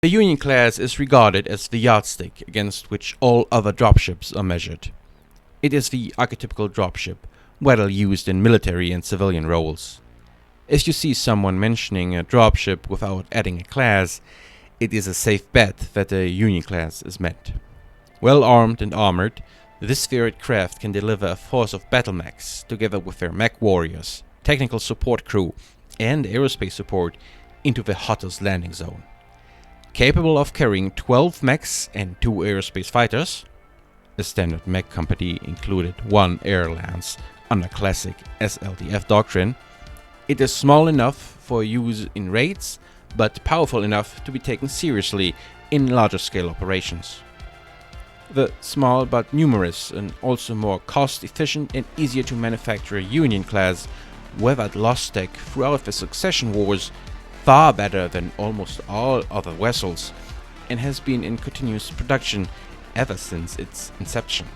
The Union class is regarded as the yardstick against which all other dropships are measured. It is the archetypical dropship, well used in military and civilian roles. If you see someone mentioning a dropship without adding a class, it is a safe bet that a Union class is meant. Well armed and armored, this spheroid craft can deliver a force of BattleMechs together with their MechWarriors, technical support crew, and aerospace support into the hottest landing zone. Capable of carrying 12 Mechs and 2 aerospace fighters, the standard Mech company included 1 air lance under classic SLDF doctrine, it is small enough for use in raids, but powerful enough to be taken seriously in larger scale operations. The small but numerous and also more cost efficient and easier to manufacture Union class weathered Lostech throughout the succession wars far better than almost all other vessels, and has been in continuous production ever since its inception.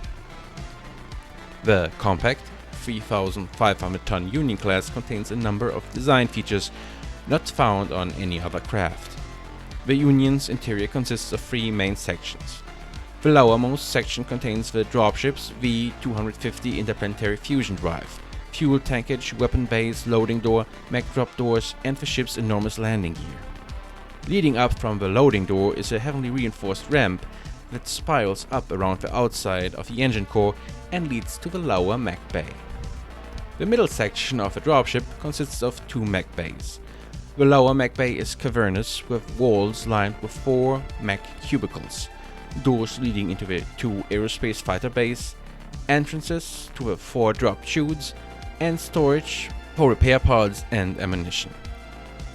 The compact 3,500-ton Union class contains a number of design features not found on any other craft. The Union's interior consists of 3 main sections. The lowermost section contains the dropship's V-250 interplanetary fusion drive, fuel tankage, weapon base, loading door, mech drop doors, and the ship's enormous landing gear. Leading up from the loading door is a heavily reinforced ramp that spirals up around the outside of the engine core and leads to the lower mech bay. The middle section of the dropship consists of 2 mech bays. The lower mech bay is cavernous with walls lined with 4 mech cubicles, doors leading into the 2 aerospace fighter bays, entrances to the 4 drop chutes, and storage for repair pods and ammunition.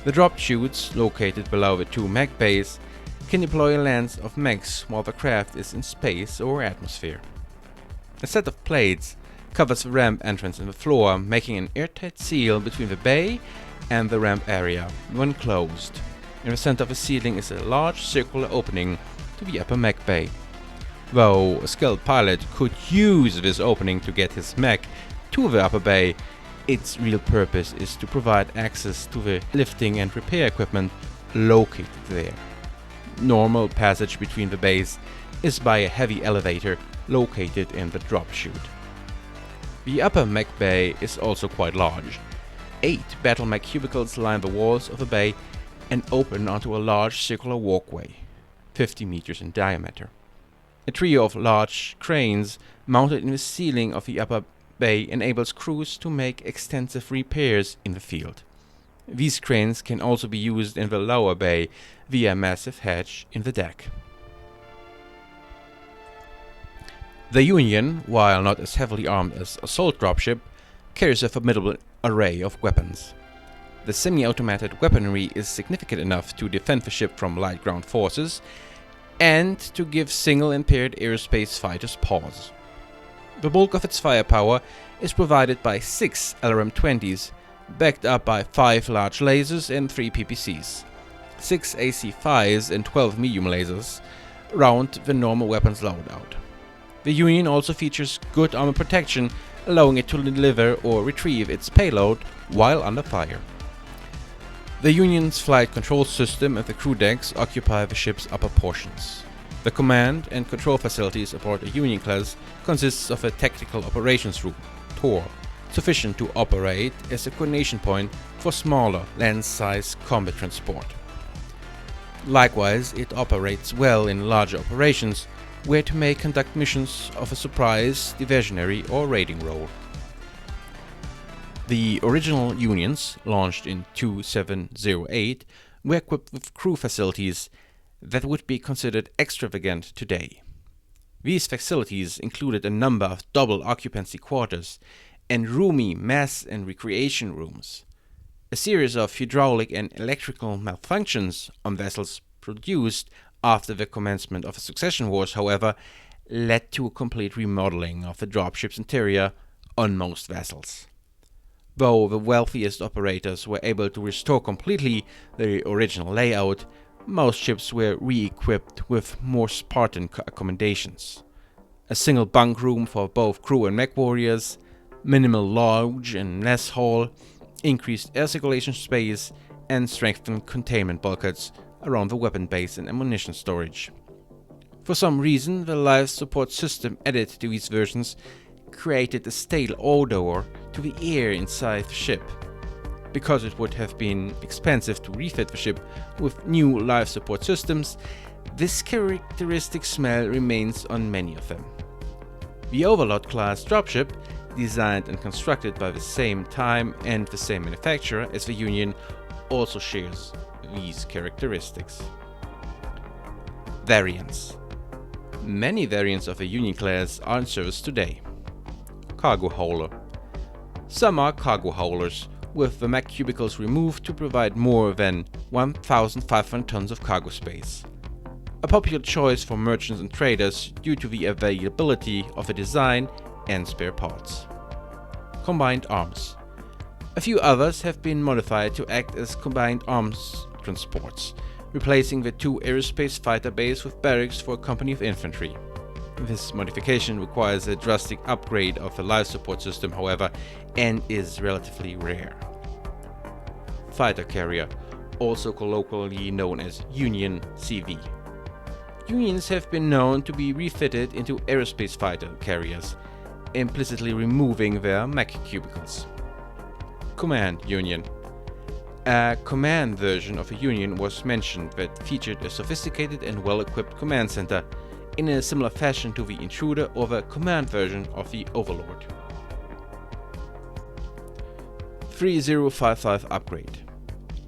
The drop chutes, located below the 2 mech bays, can deploy a lance of mechs while the craft is in space or atmosphere. A set of plates covers the ramp entrance in the floor, making an airtight seal between the bay and the ramp area when closed. In the center of the ceiling is a large circular opening to the upper mech bay. Though a skilled pilot could use this opening to get his mech to the upper bay, its real purpose is to provide access to the lifting and repair equipment located there. Normal passage between the bays is by a heavy elevator located in the drop chute. The upper mech bay is also quite large. 8 BattleMech cubicles line the walls of the bay and open onto a large circular walkway, 50 meters in diameter. A trio of large cranes mounted in the ceiling of the upper bay enables crews to make extensive repairs in the field. These cranes can also be used in the lower bay via a massive hatch in the deck. The Union, while not as heavily armed as assault dropship, carries a formidable array of weapons. The semi-automated weaponry is significant enough to defend the ship from light ground forces and to give single-impaired aerospace fighters pause. The bulk of its firepower is provided by 6 LRM-20s, backed up by 5 large lasers and 3 PPCs. 6 AC-5s and 12 medium lasers round the normal weapons loadout. The Union also features good armor protection, allowing it to deliver or retrieve its payload while under fire. The Union's flight control system and the crew decks occupy the ship's upper portions. The command and control facilities aboard a Union class consists of a tactical operations room, TOR, sufficient to operate as a coordination point for smaller land-size combat transport. Likewise, it operates well in larger operations where it may conduct missions of a surprise, diversionary or raiding role. The original Unions, launched in 2708, were equipped with crew facilities that would be considered extravagant today. These facilities included a number of double occupancy quarters and roomy mess and recreation rooms. A series of hydraulic and electrical malfunctions on vessels produced after the commencement of the succession wars, however, led to a complete remodeling of the dropship's interior on most vessels. Though the wealthiest operators were able to restore completely the original layout, most ships were re-equipped with more Spartan accommodations. A single bunk room for both crew and MechWarriors, minimal lounge and mess hall, increased air circulation space, and strengthened containment bulkheads around the weapon base and ammunition storage. For some reason, the life support system added to these versions created a stale odor to the air inside the ship. Because it would have been expensive to refit the ship with new life support systems, this characteristic smell remains on many of them. The Overlord class dropship, designed and constructed by the same time and the same manufacturer as the Union, also shares these characteristics. Variants. Many variants of the Union class are in service today. Cargo hauler. Some are cargo haulers, with the mech cubicles removed to provide more than 1,500 tons of cargo space. A popular choice for merchants and traders due to the availability of the design and spare parts. Combined arms. A few others have been modified to act as combined arms transports, replacing the two Aerospace fighter bays with barracks for a company of infantry. This modification requires a drastic upgrade of the life support system, however, and is relatively rare. Fighter carrier, also colloquially known as Union CV. Unions have been known to be refitted into Aerospace fighter carriers, implicitly removing their mech cubicles. Command Union. A command version of a Union was mentioned that featured a sophisticated and well-equipped command center in a similar fashion to the Intruder or the command version of the Overlord. 3055 upgrade.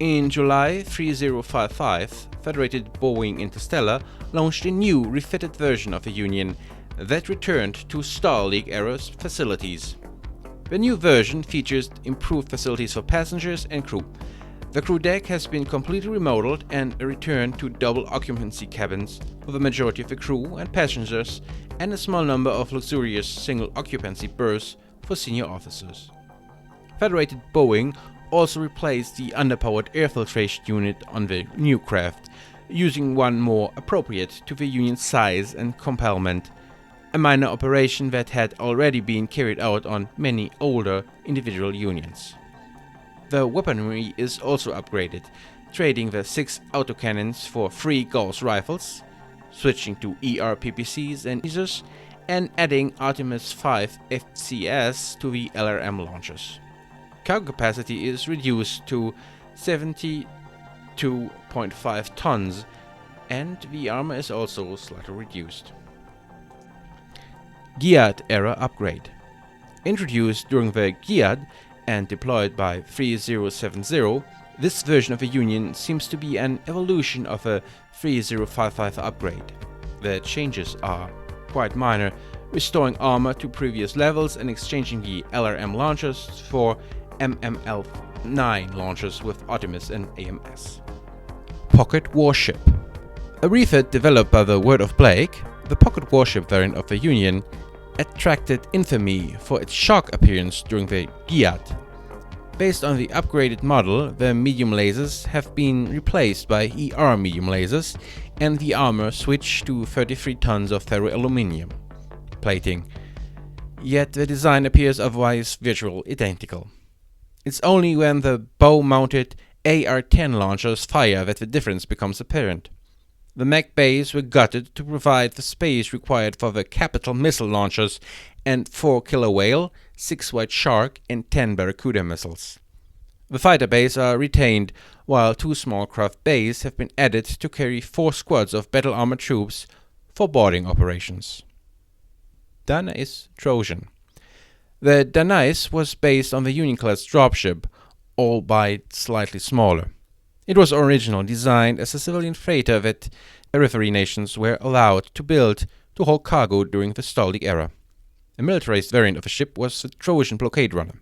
In July 3055, Federated Boeing Interstellar launched a new refitted version of the Union that returned to Star League era facilities. The new version features improved facilities for passengers and crew. The crew deck has been completely remodeled and a return to double occupancy cabins for the majority of the crew and passengers, and a small number of luxurious single occupancy berths for senior officers. Federated Boeing also replaced the underpowered air filtration unit on the new craft, using one more appropriate to the Union's size and complement, a minor operation that had already been carried out on many older individual Unions. The weaponry is also upgraded, trading the 6 autocannons for 3 Gauss rifles, switching to ER-PPCs and lasers, and adding Artemis 5 FCS to the LRM launchers. Cargo capacity is reduced to 72.5 tons, and the armor is also slightly reduced. Giat era upgrade. Introduced during the Giat and deployed by 3070, this version of the Union seems to be an evolution of a 3055 upgrade. The changes are quite minor, restoring armor to previous levels and exchanging the LRM launchers for MML-9 launchers with Artemis and AMS. Pocket Warship. A refit developed by the Word of Blake, the Pocket Warship variant of the Union attracted infamy for its shark appearance during the Giat. Based on the upgraded model, the medium lasers have been replaced by ER medium lasers, and the armor switched to 33 tons of ferroaluminium plating. Yet the design appears otherwise virtually identical. It's only when the bow-mounted AR-10 launchers fire that the difference becomes apparent. The mech bays were gutted to provide the space required for the capital missile launchers and 4 Killer Whale, 6 White Shark, and 10 Barracuda missiles. The fighter bays are retained, while 2 small craft bays have been added to carry 4 squads of battle armored troops for boarding operations. Danais Trojan. The Danais was based on the Union-class dropship, albeit slightly smaller. It was originally designed as a civilian freighter that periphery nations were allowed to build to haul cargo during the Star League era. A militarized variant of the ship was the Trojan blockade runner.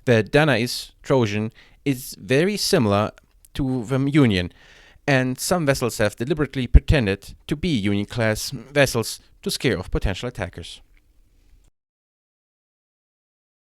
The Danais Trojan is very similar to the Union, and some vessels have deliberately pretended to be Union-class vessels to scare off potential attackers.